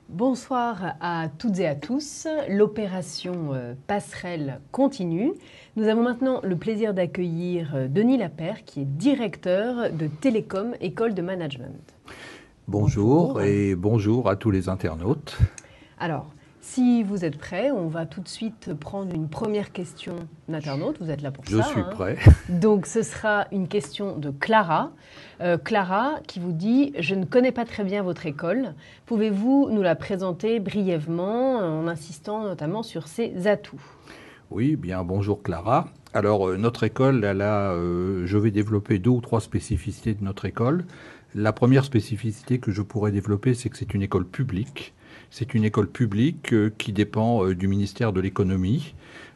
Bonsoir à toutes et à tous. L'opération Passerelle continue. Nous avons maintenant le plaisir d'accueillir Denis Lapère, qui est directeur de Télécom École de Management. Bonjour et bonjour à tous les internautes. Alors, si vous êtes prêts, on va tout de suite prendre une première question d'internaute. Vous êtes là pour ça. Je suis prêt. Donc, ce sera une question de Clara. Clara qui vous dit « Je ne connais pas très bien votre école. Pouvez-vous nous la présenter brièvement en insistant notamment sur ses atouts ?» Oui, bien bonjour Clara. Alors, notre école, je vais développer 2 ou 3 spécificités de notre école. La première spécificité que je pourrais développer, c'est que c'est une école publique. C'est une école publique qui dépend du ministère de l'économie.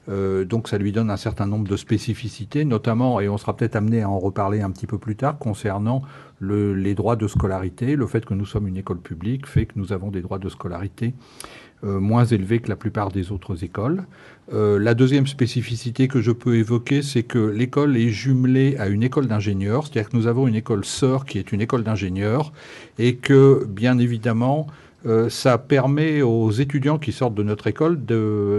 Donc ça lui donne un certain nombre de spécificités, notamment, et on sera peut-être amené à en reparler un petit peu plus tard, concernant les droits de scolarité. Le fait que nous sommes une école publique fait que nous avons des droits de scolarité moins élevés que la plupart des autres écoles. La deuxième spécificité que je peux évoquer, c'est que l'école est jumelée à une école d'ingénieurs, c'est-à-dire que nous avons une école sœur qui est une école d'ingénieurs, et que, bien évidemment, ça permet aux étudiants qui sortent de notre école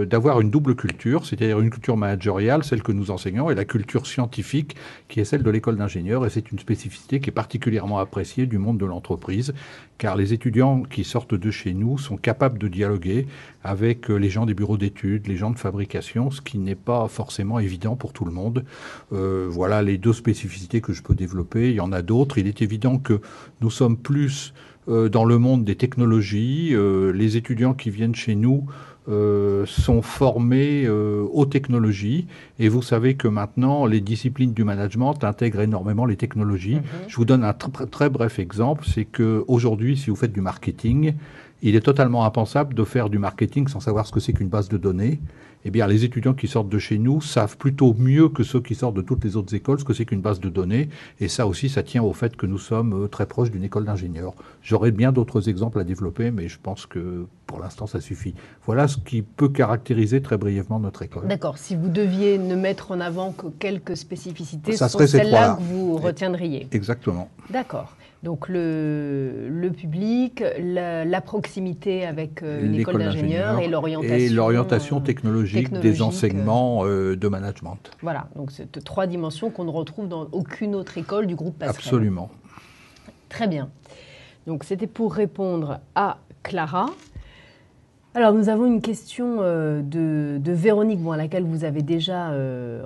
d'avoir une double culture, c'est-à-dire une culture managériale, celle que nous enseignons, et la culture scientifique, qui est celle de l'école d'ingénieurs. Et c'est une spécificité qui est particulièrement appréciée du monde de l'entreprise, car les étudiants qui sortent de chez nous sont capables de dialoguer avec les gens des bureaux d'études, les gens de fabrication, ce qui n'est pas forcément évident pour tout le monde. Voilà les 2 spécificités que je peux développer. Il y en a d'autres. Il est évident que nous sommes plus dans le monde des technologies. Les étudiants qui viennent chez nous sont formés aux technologies, et vous savez que maintenant les disciplines du management intègrent énormément les technologies. Je vous donne un très bref exemple, c'est qu'aujourd'hui, si vous faites du marketing, il est totalement impensable de faire du marketing sans savoir ce que c'est qu'une base de données. Eh bien, les étudiants qui sortent de chez nous savent plutôt mieux que ceux qui sortent de toutes les autres écoles ce que c'est qu'une base de données. Et ça aussi, ça tient au fait que nous sommes très proches d'une école d'ingénieurs. J'aurais bien d'autres exemples à développer, mais je pense que pour l'instant, ça suffit. Voilà ce qui peut caractériser très brièvement notre école. D'accord. Si vous deviez ne mettre en avant que quelques spécificités, ça ce serait sont celles-là ces 3-là que vous retiendriez. Exactement. D'accord. Donc le public, la proximité avec l'école d'ingénieurs et l'orientation technologique des enseignements de management. Voilà, donc c'est 3 dimensions qu'on ne retrouve dans aucune autre école du groupe Passerelle. Absolument. Très bien. Donc c'était pour répondre à Clara. Alors, nous avons une question de Véronique, à laquelle vous avez déjà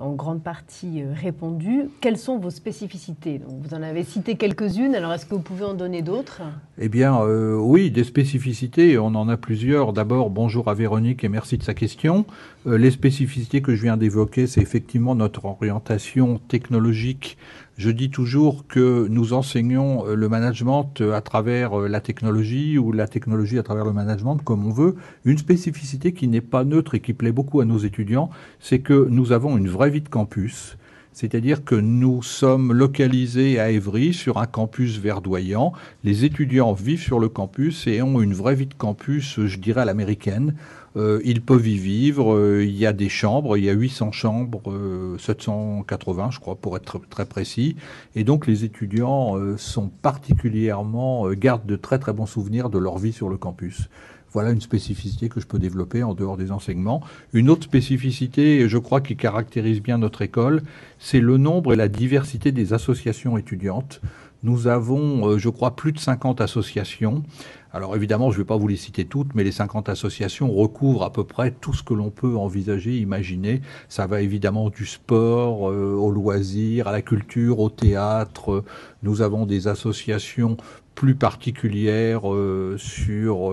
en grande partie répondu. Quelles sont vos spécificités? Donc, vous en avez cité quelques-unes, alors est-ce que vous pouvez en donner d'autres? Eh bien, oui, des spécificités, on en a plusieurs. D'abord, bonjour à Véronique et merci de sa question. Les spécificités que je viens d'évoquer, c'est effectivement notre orientation technologique. Je dis toujours que nous enseignons le management à travers la technologie ou la technologie à travers le management, comme on veut. Une spécificité qui n'est pas neutre et qui plaît beaucoup à nos étudiants, c'est que nous avons une vraie vie de campus. C'est-à-dire que nous sommes localisés à Évry, sur un campus verdoyant. Les étudiants vivent sur le campus et ont une vraie vie de campus, je dirais, à l'américaine. Ils peuvent y vivre, il y a des chambres, il y a 800 chambres, 780 je crois pour être très précis. Et donc les étudiants sont particulièrement, gardent de très très bons souvenirs de leur vie sur le campus. Voilà une spécificité que je peux développer en dehors des enseignements. Une autre spécificité, je crois, qui caractérise bien notre école, c'est le nombre et la diversité des associations étudiantes. Nous avons, je crois, plus de 50 associations. Alors évidemment, je ne vais pas vous les citer toutes, mais les 50 associations recouvrent à peu près tout ce que l'on peut envisager, imaginer. Ça va évidemment du sport au loisir, à la culture, au théâtre. Nous avons des associations plus particulières sur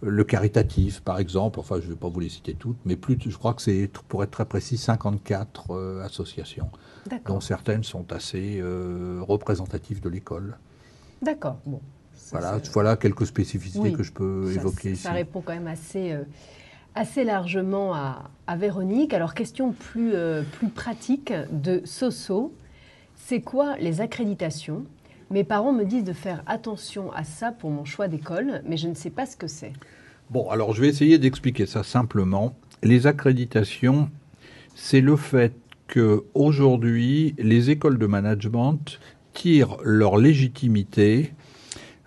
le caritatif, par exemple. Enfin, je ne vais pas vous les citer toutes, mais je crois que c'est, pour être très précis, 54 associations, dont certaines sont assez représentatives de l'école. D'accord. Bon. Voilà quelques spécificités que je peux évoquer ici. Ça répond quand même assez largement à Véronique. Alors, question plus pratique de Soso. C'est quoi les accréditations? Mes parents me disent de faire attention à ça pour mon choix d'école, mais je ne sais pas ce que c'est. Bon, alors je vais essayer d'expliquer ça simplement. Les accréditations, c'est le fait qu'aujourd'hui, les écoles de management tirent leur légitimité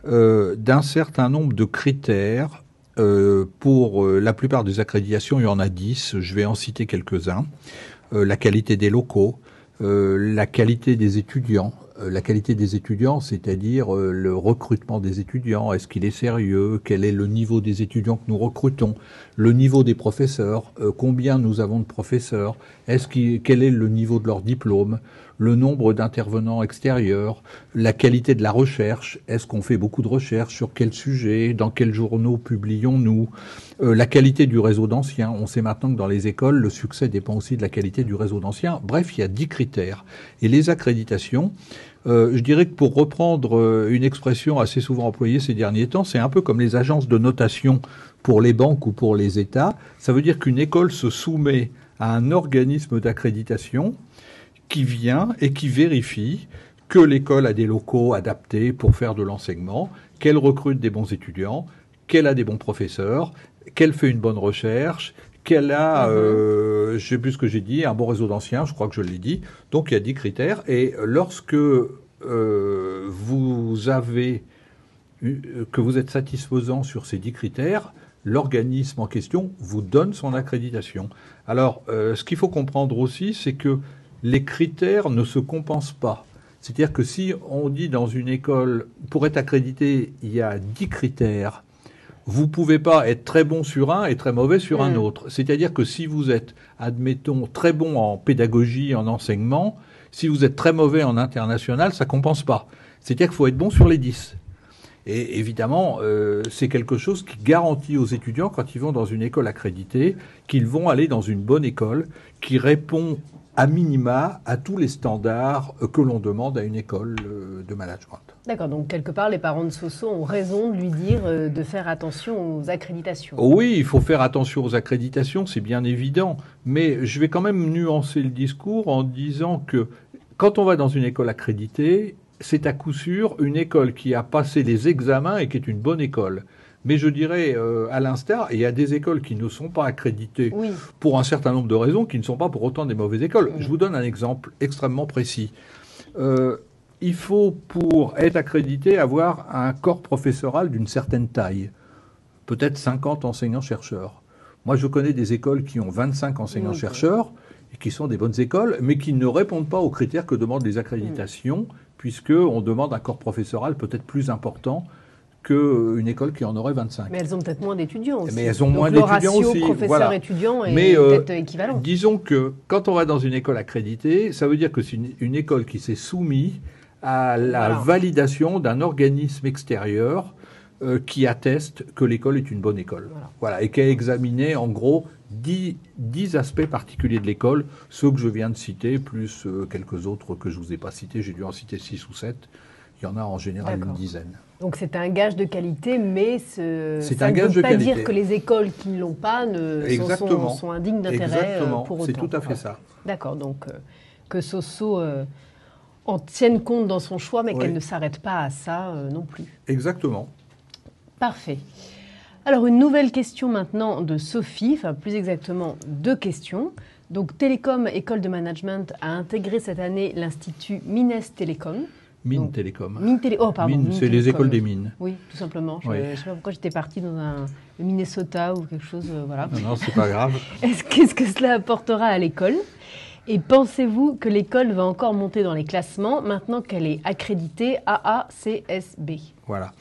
d'un certain nombre de critères Pour la plupart des accréditations, il y en a 10. Je vais en citer quelques-uns. La qualité des locaux, la qualité des étudiants. La qualité des étudiants, c'est-à-dire le recrutement des étudiants. Est-ce qu'il est sérieux? Quel est le niveau des étudiants que nous recrutons? Le niveau des professeurs. Combien nous avons de professeurs? Quel est le niveau de leur diplôme? Le nombre d'intervenants extérieurs, la qualité de la recherche, est-ce qu'on fait beaucoup de recherches, sur quel sujet, dans quels journaux publions-nous, la qualité du réseau d'anciens. On sait maintenant que dans les écoles, le succès dépend aussi de la qualité du réseau d'anciens. Bref, il y a 10 critères. Et les accréditations, je dirais que pour reprendre une expression assez souvent employée ces derniers temps, c'est un peu comme les agences de notation pour les banques ou pour les États. Ça veut dire qu'une école se soumet à un organisme d'accréditation qui vient et qui vérifie que l'école a des locaux adaptés pour faire de l'enseignement, qu'elle recrute des bons étudiants, qu'elle a des bons professeurs, qu'elle fait une bonne recherche, qu'elle a, je sais plus ce que j'ai dit, un bon réseau d'anciens, je crois que je l'ai dit. Donc il y a 10 critères. Et lorsque vous êtes satisfaisant sur ces 10 critères, l'organisme en question vous donne son accréditation. Alors, ce qu'il faut comprendre aussi, c'est que les critères ne se compensent pas. C'est-à-dire que si on dit dans une école, pour être accrédité, il y a 10 critères, vous pouvez pas être très bon sur un et très mauvais sur un autre. C'est-à-dire que si vous êtes, admettons, très bon en pédagogie, en enseignement, si vous êtes très mauvais en international, ça compense pas. C'est-à-dire qu'il faut être bon sur les 10. Et évidemment, c'est quelque chose qui garantit aux étudiants, quand ils vont dans une école accréditée, qu'ils vont aller dans une bonne école qui répond à minima à tous les standards que l'on demande à une école de management. D'accord, donc quelque part, les parents de Soso ont raison de lui dire de faire attention aux accréditations. Oui, il faut faire attention aux accréditations, c'est bien évident. Mais je vais quand même nuancer le discours en disant que quand on va dans une école accréditée, c'est à coup sûr une école qui a passé les examens et qui est une bonne école. Mais je dirais, à l'instar, il y a des écoles qui ne sont pas accréditées pour un certain nombre de raisons, qui ne sont pas pour autant des mauvaises écoles. Je vous donne un exemple extrêmement précis. Il faut, pour être accrédité, avoir un corps professoral d'une certaine taille. Peut-être 50 enseignants-chercheurs. Moi, je connais des écoles qui ont 25 enseignants-chercheurs, et qui sont des bonnes écoles, mais qui ne répondent pas aux critères que demandent les accréditations, puisqu'on demande un corps professoral peut-être plus important qu'une école qui en aurait 25. Mais elles ont peut-être moins d'étudiants aussi. Mais elles ont moins d'étudiants aussi. Le ratio professeur-étudiant est peut-être équivalent. Disons que quand on va dans une école accréditée, ça veut dire que c'est une école qui s'est soumise à la validation d'un organisme extérieur qui atteste que l'école est une bonne école. Voilà. Et qui a examiné en gros 10 aspects particuliers de l'école, ceux que je viens de citer, plus quelques autres que je ne vous ai pas cités. J'ai dû en citer 6 ou 7. Il y en a en général une dizaine. Donc c'est un gage de qualité, mais ça ne veut pas dire que les écoles qui ne l'ont pas sont indignes d'intérêt pour autant. C'est tout à fait ça. D'accord, donc que Soso en tienne compte dans son choix, mais qu'elle ne s'arrête pas à ça non plus. Exactement. Parfait. Alors une nouvelle question maintenant de Sophie, enfin plus exactement 2 questions. Donc Télécom École de Management a intégré cette année l'Institut Mines Télécom. Mines Télécom. Mines, c'est les écoles des mines. Oui, tout simplement. Je ne sais pas pourquoi j'étais partie dans le Minnesota ou quelque chose. Voilà. Non, c'est pas grave. Qu'est-ce que cela apportera à l'école? Et pensez-vous que l'école va encore monter dans les classements maintenant qu'elle est accréditée AACSB? Voilà.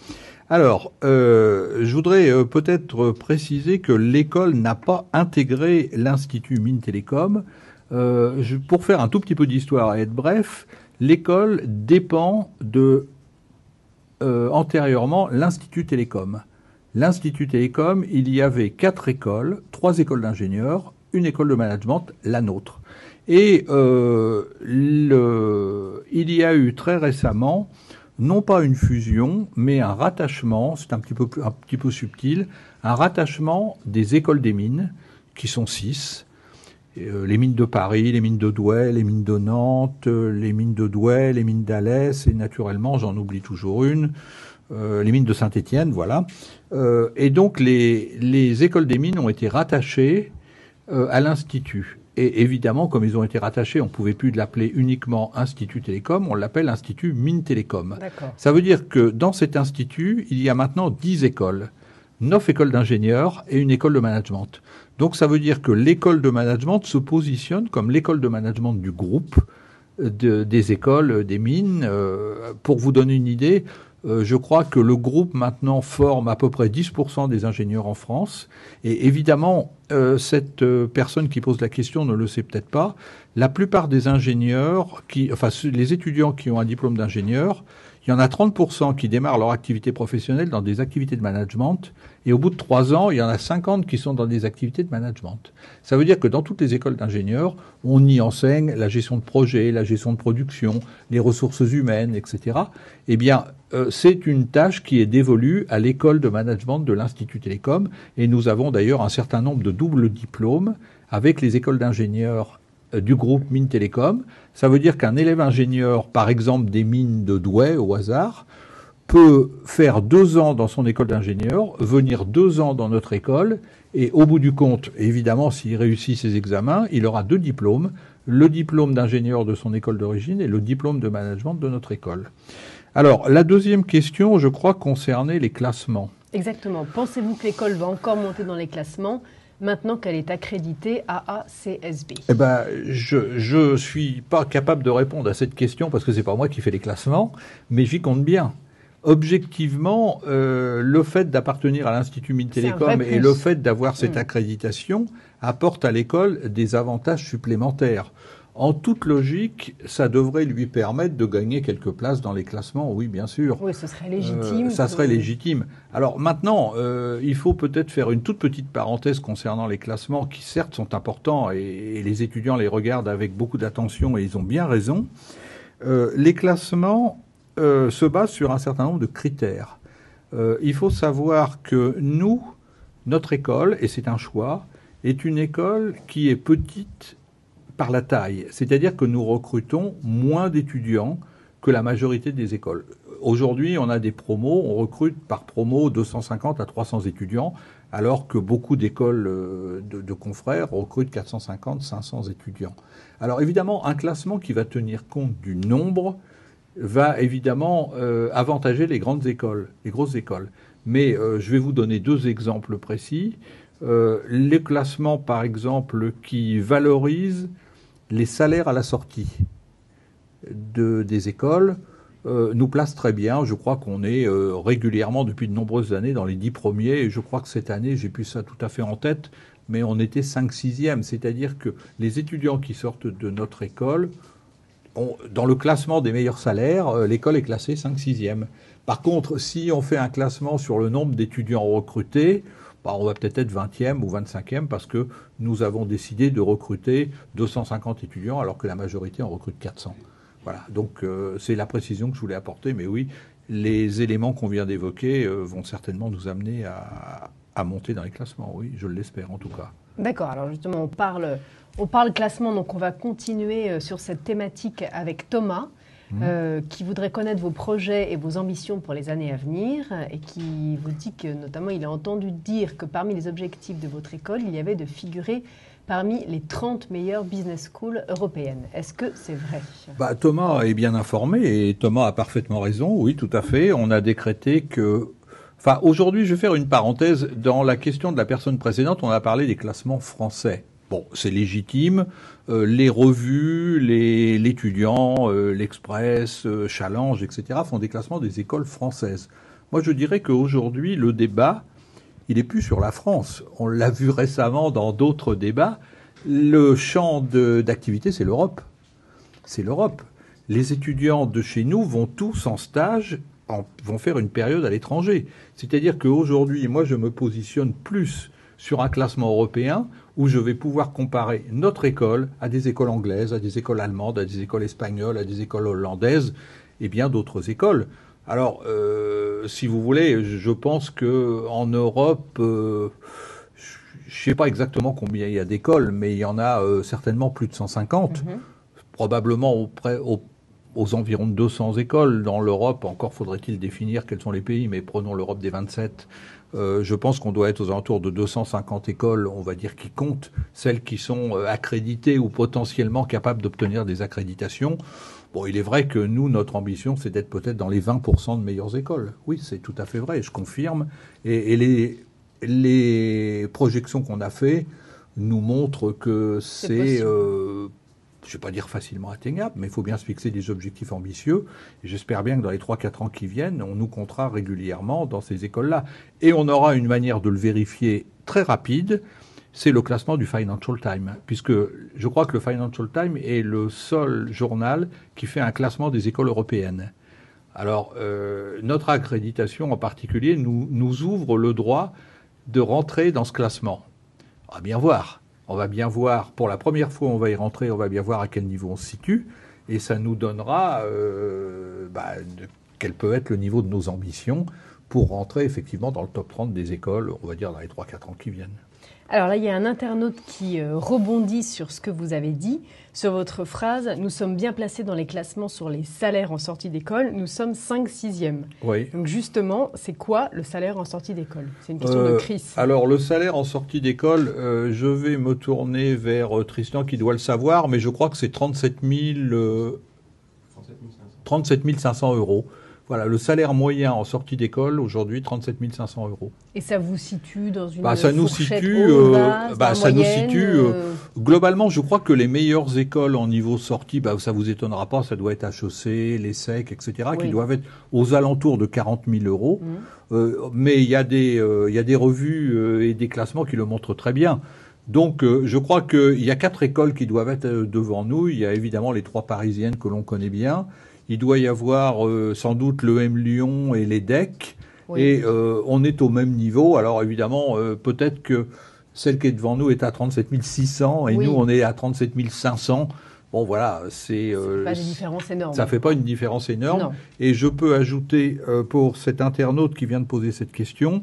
Alors, je voudrais peut-être préciser que l'école n'a pas intégré l'Institut Mines Télécom. Pour faire un tout petit peu d'histoire et être bref, l'école dépend de, antérieurement, l'Institut Télécom. L'Institut Télécom, il y avait 4 écoles, 3 écoles d'ingénieurs, une école de management, la nôtre. Et il y a eu très récemment, non pas une fusion, mais un rattachement, c'est un petit peu subtil, un rattachement des écoles des mines, qui sont 6, les mines de Paris, les mines de Douai, les mines de Nantes, les mines de Douai, les mines d'Alès, et naturellement, j'en oublie toujours une, les mines de Saint-Étienne, voilà. Et donc, les écoles des mines ont été rattachées à l'Institut. Et évidemment, comme ils ont été rattachés, on ne pouvait plus l'appeler uniquement Institut Télécom, on l'appelle Institut Mines Télécom. Ça veut dire que dans cet institut, il y a maintenant 10 écoles. 9 écoles d'ingénieurs et une école de management. Donc ça veut dire que l'école de management se positionne comme l'école de management du groupe des écoles des mines. Pour vous donner une idée, je crois que le groupe maintenant forme à peu près 10% des ingénieurs en France. Et évidemment, cette personne qui pose la question ne le sait peut-être pas. La plupart des ingénieurs, les étudiants qui ont un diplôme d'ingénieur, il y en a 30% qui démarrent leur activité professionnelle dans des activités de management. Et au bout de 3 ans, il y en a 50 qui sont dans des activités de management. Ça veut dire que dans toutes les écoles d'ingénieurs, on y enseigne la gestion de projet, la gestion de production, les ressources humaines, etc. Eh bien, c'est une tâche qui est dévolue à l'école de management de l'Institut Télécom. Et nous avons d'ailleurs un certain nombre de doubles diplômes avec les écoles d'ingénieurs du groupe Mines Télécom. Ça veut dire qu'un élève ingénieur, par exemple des mines de Douai au hasard, peut faire 2 ans dans son école d'ingénieur, venir 2 ans dans notre école, et au bout du compte, évidemment, s'il réussit ses examens, il aura 2 diplômes, le diplôme d'ingénieur de son école d'origine et le diplôme de management de notre école. Alors, la deuxième question, je crois, concernait les classements. Exactement. Pensez-vous que l'école va encore monter dans les classements maintenant qu'elle est accréditée AACSB? Eh ben, je suis pas capable de répondre à cette question parce que c'est pas moi qui fais les classements, mais j'y compte bien. Objectivement, le fait d'appartenir à l'Institut Mines Télécom et le fait d'avoir cette accréditation apporte à l'école des avantages supplémentaires. En toute logique, ça devrait lui permettre de gagner quelques places dans les classements, oui, bien sûr. Oui, ce serait légitime. Ça serait légitime. Alors maintenant, il faut peut-être faire une toute petite parenthèse concernant les classements, qui certes sont importants et les étudiants les regardent avec beaucoup d'attention et ils ont bien raison. Les classements se basent sur un certain nombre de critères. Il faut savoir que nous, notre école, et c'est un choix, est une école qui est petite par la taille. C'est-à-dire que nous recrutons moins d'étudiants que la majorité des écoles. Aujourd'hui, on a des promos, on recrute par promo 250 à 300 étudiants, alors que beaucoup d'écoles de confrères recrutent 450, 500 étudiants. Alors évidemment, un classement qui va tenir compte du nombre va évidemment avantager les grandes écoles, les grosses écoles. Mais je vais vous donner 2 exemples précis. Les classements, par exemple, qui valorisent les salaires à la sortie des écoles nous placent très bien. Je crois qu'on est régulièrement, depuis de nombreuses années, dans les 10 premiers. Et je crois que cette année, j'ai plus ça tout à fait en tête, mais on était 5/6e. C'est-à-dire que les étudiants qui sortent de notre école, dans le classement des meilleurs salaires, l'école est classée 5/6e. Par contre, si on fait un classement sur le nombre d'étudiants recrutés, on va peut-être être 20e ou 25e parce que nous avons décidé de recruter 250 étudiants alors que la majorité en recrute 400. Voilà, donc c'est la précision que je voulais apporter, mais oui, les éléments qu'on vient d'évoquer vont certainement nous amener à monter dans les classements, oui, je l'espère en tout cas. D'accord, alors justement on parle classement, donc on va continuer sur cette thématique avec Thomas. Qui voudrait connaître vos projets et vos ambitions pour les années à venir et qui vous dit que notamment il a entendu dire que parmi les objectifs de votre école, il y avait de figurer parmi les 30 meilleures business schools européennes. Est-ce que c'est vrai? Thomas est bien informé et Thomas a parfaitement raison, oui tout à fait. On a décrété que... aujourd'hui je vais faire une parenthèse. Dans la question de la personne précédente, on a parlé des classements français. Bon, c'est légitime. Les revues, l'étudiant, l'Express, Challenge, etc. font des classements des écoles françaises. Moi, je dirais qu'aujourd'hui, le débat, il n'est plus sur la France. On l'a vu récemment dans d'autres débats. Le champ d'activité, c'est l'Europe. C'est l'Europe. Les étudiants de chez nous vont tous en stage, vont faire une période à l'étranger. C'est-à-dire qu'aujourd'hui, moi, je me positionne plus sur un classement européen où je vais pouvoir comparer notre école à des écoles anglaises, à des écoles allemandes, à des écoles espagnoles, à des écoles hollandaises et bien d'autres écoles. Alors, si vous voulez, je pense qu'en Europe, je ne sais pas exactement combien il y a d'écoles, mais il y en a certainement plus de 150, probablement aux environs de 200 écoles dans l'Europe. Encore faudrait-il définir quels sont les pays, mais prenons l'Europe des 27. Je pense qu'on doit être aux alentours de 250 écoles, on va dire, qui comptent, celles qui sont accréditées ou potentiellement capables d'obtenir des accréditations. Bon, il est vrai que nous, notre ambition, c'est d'être peut-être dans les 20% de meilleures écoles. Oui, c'est tout à fait vrai, je confirme. Et les projections qu'on a fait nous montrent que c'est, je ne vais pas dire facilement atteignable, mais il faut bien se fixer des objectifs ambitieux. Et j'espère bien que dans les 3-4 ans qui viennent, on nous comptera régulièrement dans ces écoles-là. Et on aura une manière de le vérifier très rapide, c'est le classement du Financial Times, puisque je crois que le Financial Times est le seul journal qui fait un classement des écoles européennes. Alors, notre accréditation en particulier nous ouvre le droit de rentrer dans ce classement. On va bien voir. On va bien voir, pour la première fois on va y rentrer, on va bien voir à quel niveau on se situe, et ça nous donnera quel peut être le niveau de nos ambitions pour rentrer effectivement dans le top 30 des écoles, on va dire dans les 3-4 ans qui viennent. Alors là, il y a un internaute qui rebondit sur ce que vous avez dit, sur votre phrase « Nous sommes bien placés dans les classements sur les salaires en sortie d'école, nous sommes 5/6e ». Oui. Donc justement, c'est quoi le salaire en sortie d'école? C'est une question de Chris. Alors le salaire en sortie d'école, je vais me tourner vers Tristan qui doit le savoir, mais je crois que c'est 37 500 euros. Voilà, le salaire moyen en sortie d'école, aujourd'hui, 37 500 euros. Et ça vous situe dans une ça nous fourchette situe, haute, basse, ça moyenne, nous situe globalement, je crois que les meilleures écoles en niveau sortie, ça vous étonnera pas, ça doit être HEC, l'ESSEC, etc., qui doivent être aux alentours de 40 000 euros. Mais il y a des revues et des classements qui le montrent très bien. Donc, je crois qu'il y a 4 écoles qui doivent être devant nous. Il y a évidemment les 3 parisiennes que l'on connaît bien. Il doit y avoir sans doute l'EM Lyon et l'EDEC. Oui. Et on est au même niveau. Alors évidemment, peut-être que celle qui est devant nous est à 37 600 et nous, on est à 37 500. Bon, voilà, c'est pas une différence énorme. Ça fait pas une différence énorme. Non. Et je peux ajouter, pour cet internaute qui vient de poser cette question,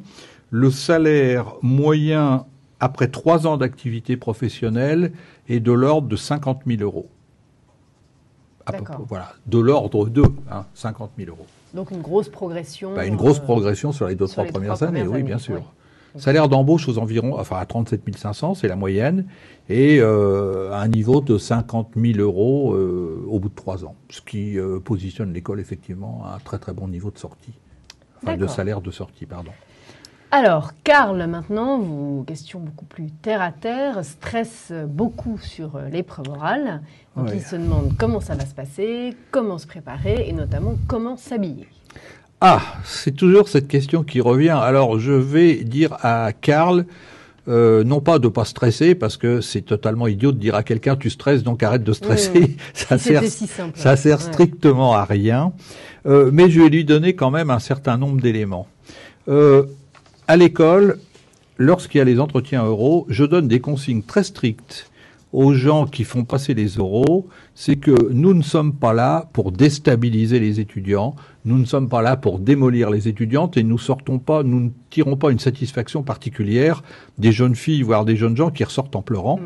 le salaire moyen après 3 ans d'activité professionnelle est de l'ordre de 50 000 euros. Voilà, de l'ordre de 50 000 euros. Donc une grosse progression. Une grosse progression sur les 2-3 premières années, oui, bien sûr. Oui. Salaire d'embauche aux environs, à 37 500, c'est la moyenne, et un niveau de 50 000 euros au bout de 3 ans, ce qui positionne l'école effectivement à un très très bon niveau de sortie, de salaire de sortie, pardon. Alors, Karl, maintenant, question beaucoup plus terre à terre, stresse beaucoup sur l'épreuve orale. Donc, il se demande comment ça va se passer, comment se préparer et notamment comment s'habiller. Ah, c'est toujours cette question qui revient. Alors, je vais dire à Karl, non pas de pas stresser, parce que c'est totalement idiot de dire à quelqu'un tu stresses, donc arrête de stresser. Ça sert strictement à rien. Mais je vais lui donner quand même un certain nombre d'éléments. À l'école, lorsqu'il y a les entretiens oraux, je donne des consignes très strictes aux gens qui font passer les oraux. C'est que nous ne sommes pas là pour déstabiliser les étudiants, nous ne sommes pas là pour démolir les étudiantes et nous ne tirons pas une satisfaction particulière des jeunes filles, voire des jeunes gens qui ressortent en pleurant.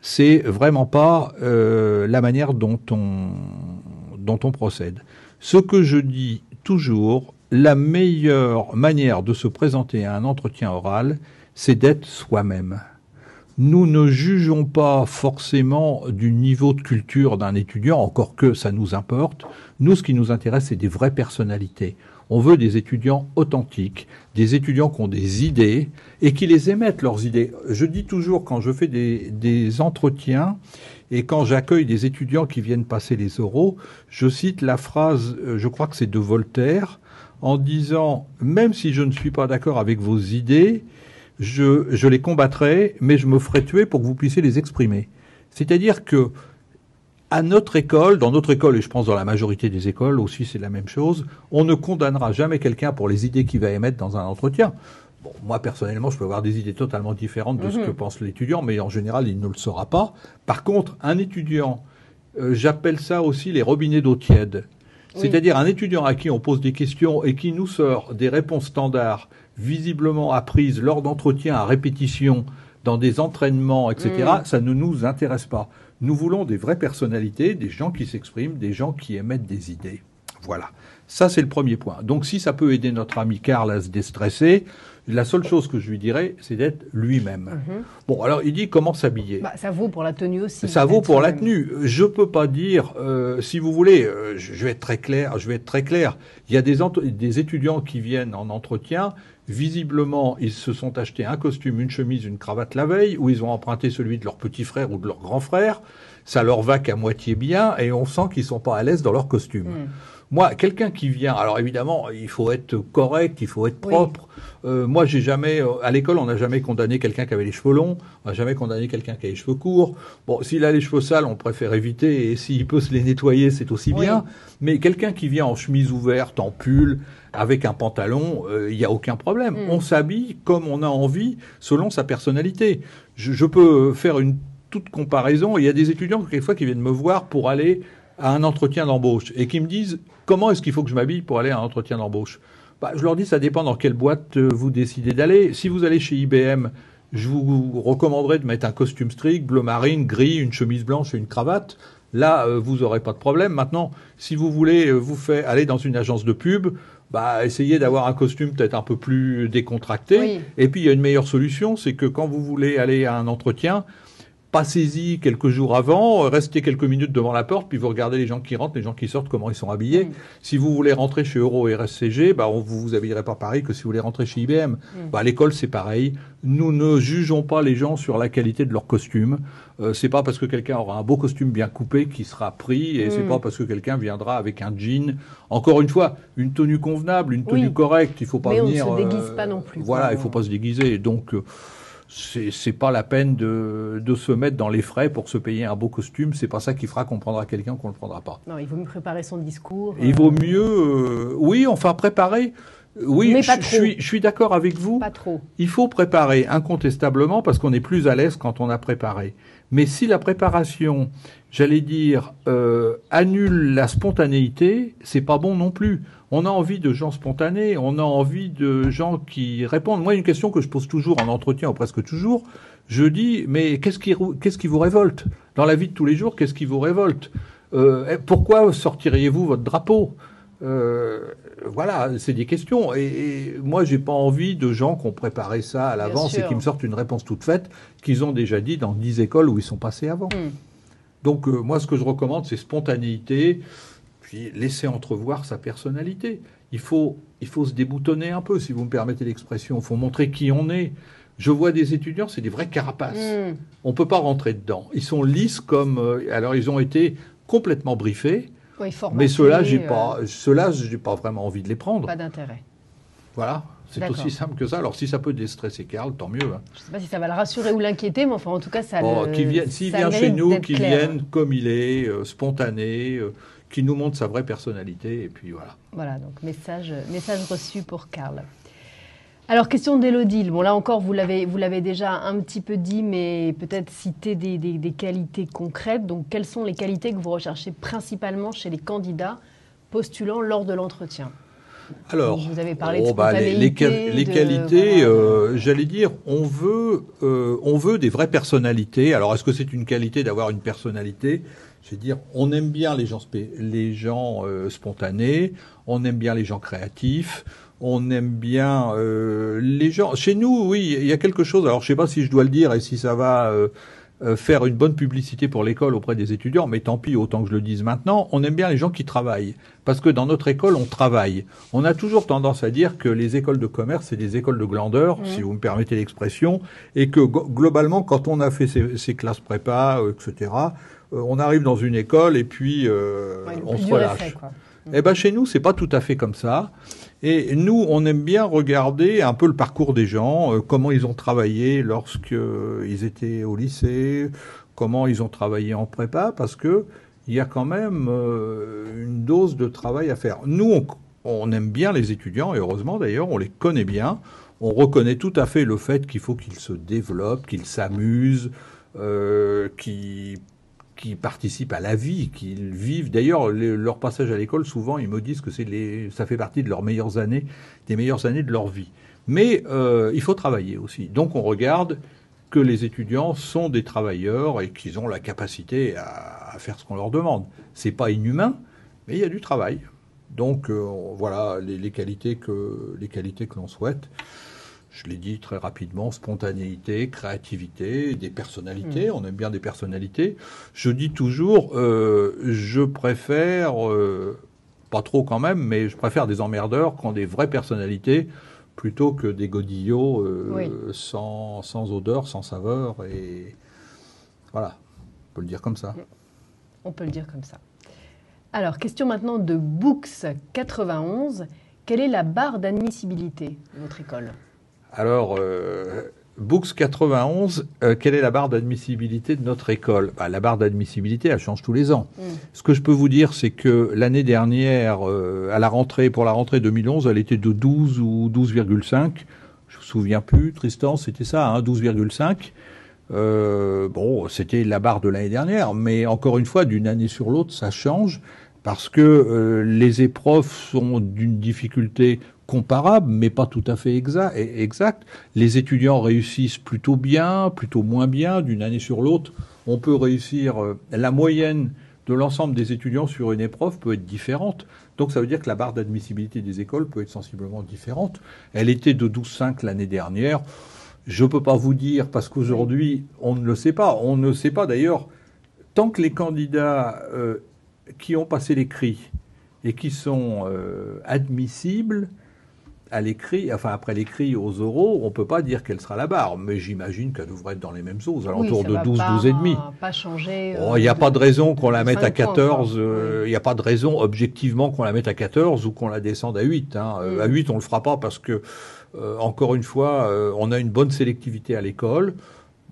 C'est vraiment pas la manière dont on procède. Ce que je dis toujours, la meilleure manière de se présenter à un entretien oral, c'est d'être soi-même. Nous ne jugeons pas forcément du niveau de culture d'un étudiant, encore que ça nous importe. Nous, ce qui nous intéresse, c'est des vraies personnalités. On veut des étudiants authentiques, des étudiants qui ont des idées et qui les émettent, leurs idées. Je dis toujours, quand je fais des entretiens et quand j'accueille des étudiants qui viennent passer les oraux, je cite la phrase, je crois que c'est de Voltaire, en disant « Même si je ne suis pas d'accord avec vos idées, je les combattrai, mais je me ferai tuer pour que vous puissiez les exprimer. » C'est-à-dire que à notre école, dans notre école, et je pense dans la majorité des écoles aussi c'est la même chose, on ne condamnera jamais quelqu'un pour les idées qu'il va émettre dans un entretien. Bon, moi personnellement, je peux avoir des idées totalement différentes de ce que pense l'étudiant, mais en général, il ne le saura pas. Par contre, un étudiant, j'appelle ça aussi les robinets d'eau tiède. C'est-à-dire un étudiant à qui on pose des questions et qui nous sort des réponses standards visiblement apprises lors d'entretiens à répétition, dans des entraînements, etc., ça ne nous intéresse pas. Nous voulons des vraies personnalités, des gens qui s'expriment, des gens qui émettent des idées. Voilà. Ça, c'est le premier point. Donc, si ça peut aider notre ami Karl à se déstresser, La seule chose que je lui dirais, c'est d'être lui-même. Bon, alors il dit comment s'habiller. Bah, ça vaut pour la tenue aussi. Ça vaut pour la tenue. Je peux pas dire, si vous voulez, je vais être très clair. Il y a des étudiants qui viennent en entretien. Visiblement, ils se sont achetés un costume, une chemise, une cravate la veille, ou ils ont emprunté celui de leur petit frère ou de leur grand frère. Ça leur va qu'à moitié bien, et on sent qu'ils sont pas à l'aise dans leur costume. Moi, quelqu'un qui vient, alors évidemment, il faut être correct, il faut être propre. Moi, j'ai jamais, à l'école, on n'a jamais condamné quelqu'un qui avait les cheveux longs, on n'a jamais condamné quelqu'un qui avait les cheveux courts. Bon, s'il a les cheveux sales, on préfère éviter, et s'il peut se les nettoyer, c'est aussi bien. Mais quelqu'un qui vient en chemise ouverte, en pull, avec un pantalon, il n'y a aucun problème. On s'habille comme on a envie, selon sa personnalité. Je peux faire une toute comparaison. Il y a des étudiants, quelquefois, qui viennent me voir pour aller à un entretien d'embauche et qui me disent comment est-ce qu'il faut que je m'habille pour aller à un entretien d'embauche. Bah, je leur dis ça dépend dans quelle boîte vous décidez d'aller. Si vous allez chez IBM, je vous recommanderais de mettre un costume strict, bleu marine, gris, une chemise blanche et une cravate. Là, vous n'aurez pas de problème. Maintenant, si vous voulez aller dans une agence de pub, bah, essayez d'avoir un costume peut-être un peu plus décontracté. Et puis, il y a une meilleure solution, c'est que quand vous voulez aller à un entretien, passez-y quelques jours avant, restez quelques minutes devant la porte, puis vous regardez les gens qui rentrent, les gens qui sortent, comment ils sont habillés. Si vous voulez rentrer chez Euro et RSCG, bah, vous vous habillerez pas pareil que si vous voulez rentrer chez IBM. Bah, à l'école, c'est pareil. Nous ne jugeons pas les gens sur la qualité de leur costume. C'est pas parce que quelqu'un aura un beau costume bien coupé qu'il sera pris, et c'est pas parce que quelqu'un viendra avec un jean. Encore une fois, une tenue convenable, une tenue correcte. Il faut pas venir. Mais on ne se déguise pas non plus. Voilà, il faut pas se déguiser. Donc, c'est pas la peine de se mettre dans les frais pour se payer un beau costume. C'est pas ça qui fera qu'on prendra quelqu'un qu'on le prendra pas. Non, il vaut mieux préparer son discours. Il vaut mieux, oui, enfin préparer. Oui, mais pas trop. Je suis d'accord avec vous. Pas trop. Il faut préparer incontestablement parce qu'on est plus à l'aise quand on a préparé. Mais si la préparation, j'allais dire, annule la spontanéité, c'est pas bon non plus. On a envie de gens spontanés, on a envie de gens qui répondent. Moi, une question que je pose toujours en entretien, ou presque toujours, je dis, mais qu'est-ce qui vous révolte? Dans la vie de tous les jours, qu'est-ce qui vous révolte? Pourquoi sortiriez-vous votre drapeau? Voilà, c'est des questions. Et moi, j'ai pas envie de gens qui ont préparé ça à l'avance et qui me sortent une réponse toute faite qu'ils ont déjà dit dans 10 écoles où ils sont passés avant. Donc, moi, ce que je recommande, c'est spontanéité, puis laisser entrevoir sa personnalité. Il faut se déboutonner un peu, si vous me permettez l'expression. Il faut montrer qui on est. Je vois des étudiants, c'est des vrais carapaces. On peut pas rentrer dedans. Ils sont lisses comme... alors, ils ont été complètement briefés. Oui, mais ceux-là, j'ai pas vraiment envie de les prendre. Pas d'intérêt. Voilà, c'est aussi simple que ça. Alors, si ça peut déstresser Karl, tant mieux. Hein. Je ne sais pas si ça va le rassurer ou l'inquiéter, mais enfin, en tout cas, ça s'il vient chez nous, qu'il vienne comme il est, spontané, qu'il nous montre sa vraie personnalité, et puis voilà. Voilà, donc message reçu pour Karl. Alors, question d'Élodie. Bon, là encore, vous l'avez déjà un petit peu dit, mais peut-être citer des qualités concrètes. Donc, quelles sont les qualités que vous recherchez principalement chez les candidats postulant lors de l'entretien? Alors, vous avez parlé de spontanéité, les qualités, j'allais dire, on veut des vraies personnalités. Alors, est-ce que c'est une qualité d'avoir une personnalité? Je veux dire, on aime bien les gens spontanés, on aime bien les gens créatifs. On aime bien les gens. Chez nous, oui, il y a quelque chose. Alors, je sais pas si je dois le dire et si ça va faire une bonne publicité pour l'école auprès des étudiants, mais tant pis, autant que je le dise maintenant. On aime bien les gens qui travaillent, parce que dans notre école, on travaille. On a toujours tendance à dire que les écoles de commerce, c'est des écoles de glandeurs, si vous me permettez l'expression, et que globalement, quand on a fait ces classes prépa, etc., on arrive dans une école et puis on se relâche. Eh ben, chez nous, c'est pas tout à fait comme ça. Et nous, on aime bien regarder un peu le parcours des gens, comment ils ont travaillé lorsqu'ils étaient au lycée, comment ils ont travaillé en prépa, parce que il y a quand même une dose de travail à faire. Nous, on aime bien les étudiants, et heureusement d'ailleurs, on les connaît bien. On reconnaît tout à fait le fait qu'il faut qu'ils se développent, qu'ils s'amusent, qui participent à la vie, qu'ils vivent. D'ailleurs, leur passage à l'école, souvent, ils me disent que ça fait partie de leurs meilleures années, des meilleures années de leur vie. Mais il faut travailler aussi. Donc, on regarde que les étudiants sont des travailleurs et qu'ils ont la capacité à faire ce qu'on leur demande. C'est pas inhumain, mais il y a du travail. Donc, voilà les qualités que l'on souhaite. Je l'ai dit très rapidement, spontanéité, créativité, des personnalités. On aime bien des personnalités. Je dis toujours, je préfère, pas trop quand même, mais je préfère des emmerdeurs qui ont des vraies personnalités plutôt que des godillots sans odeur, sans saveur. Et voilà, on peut le dire comme ça. On peut le dire comme ça. Alors, question maintenant de Books 91. Quelle est la barre d'admissibilité de votre école ? Alors, Books 91, quelle est la barre d'admissibilité de notre école ? La barre d'admissibilité, elle change tous les ans. Ce que je peux vous dire, c'est que l'année dernière, pour la rentrée 2011, elle était de 12 ou 12,5. Je me souviens plus, Tristan, c'était ça, hein, 12,5. C'était la barre de l'année dernière, mais encore une fois, d'une année sur l'autre, ça change parce que les épreuves sont d'une difficulté comparable, mais pas tout à fait exact. Les étudiants réussissent plutôt bien, plutôt moins bien, d'une année sur l'autre. On peut réussir, la moyenne de l'ensemble des étudiants sur une épreuve peut être différente. Donc ça veut dire que la barre d'admissibilité des écoles peut être sensiblement différente. Elle était de 12,5 l'année dernière. Je ne peux pas vous dire, parce qu'aujourd'hui, on ne le sait pas. On ne sait pas d'ailleurs, tant que les candidats qui ont passé l'écrit et qui sont admissibles à l'écrit, enfin après l'écrit aux oraux, on ne peut pas dire quelle sera la barre. Mais j'imagine qu'elle devrait être dans les mêmes eaux, aux alentours de 12, 12,5. Pas changer. Il n'y a pas de raison qu'on la mette à 14. Il n'y a pas de raison objectivement qu'on la mette à 14 ou qu'on la descende à 8. Hein. À 8, on ne le fera pas parce que encore une fois, on a une bonne sélectivité à l'école.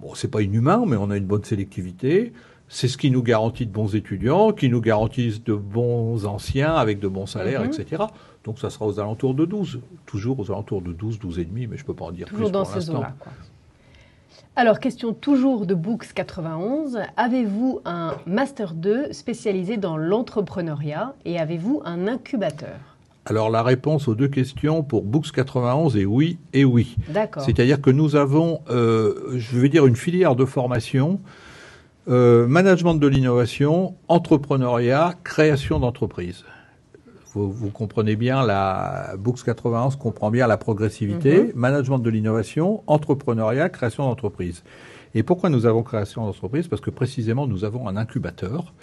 Bon, c'est pas inhumain, mais on a une bonne sélectivité. C'est ce qui nous garantit de bons étudiants, qui nous garantissent de bons anciens avec de bons salaires, etc. Donc ça sera aux alentours de 12. Toujours aux alentours de 12, 12,5, mais je ne peux pas en dire toujours plus dans pour ces l'instant. eaux-là, quoi. Alors, question toujours de Books 91. Avez-vous un Master 2 spécialisé dans l'entrepreneuriat et avez-vous un incubateur ? Alors la réponse aux deux questions pour Books 91 est oui et oui. D'accord. C'est-à-dire que nous avons, je vais dire, une filière de formation, management de l'innovation, entrepreneuriat, création d'entreprise. Vous comprenez bien, la Books 91 comprend bien la progressivité, management de l'innovation, entrepreneuriat, création d'entreprise. Et pourquoi nous avons création d'entreprise ? Parce que précisément nous avons un incubateur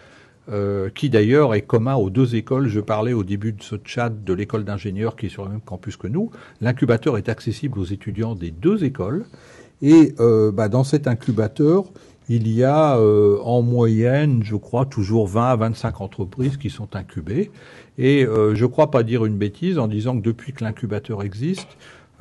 qui d'ailleurs est commun aux deux écoles. Je parlais au début de ce chat de l'école d'ingénieurs qui est sur le même campus que nous. L'incubateur est accessible aux étudiants des deux écoles. Et dans cet incubateur, il y a en moyenne, je crois, toujours 20 à 25 entreprises qui sont incubées. Et je ne crois pas dire une bêtise en disant que depuis que l'incubateur existe,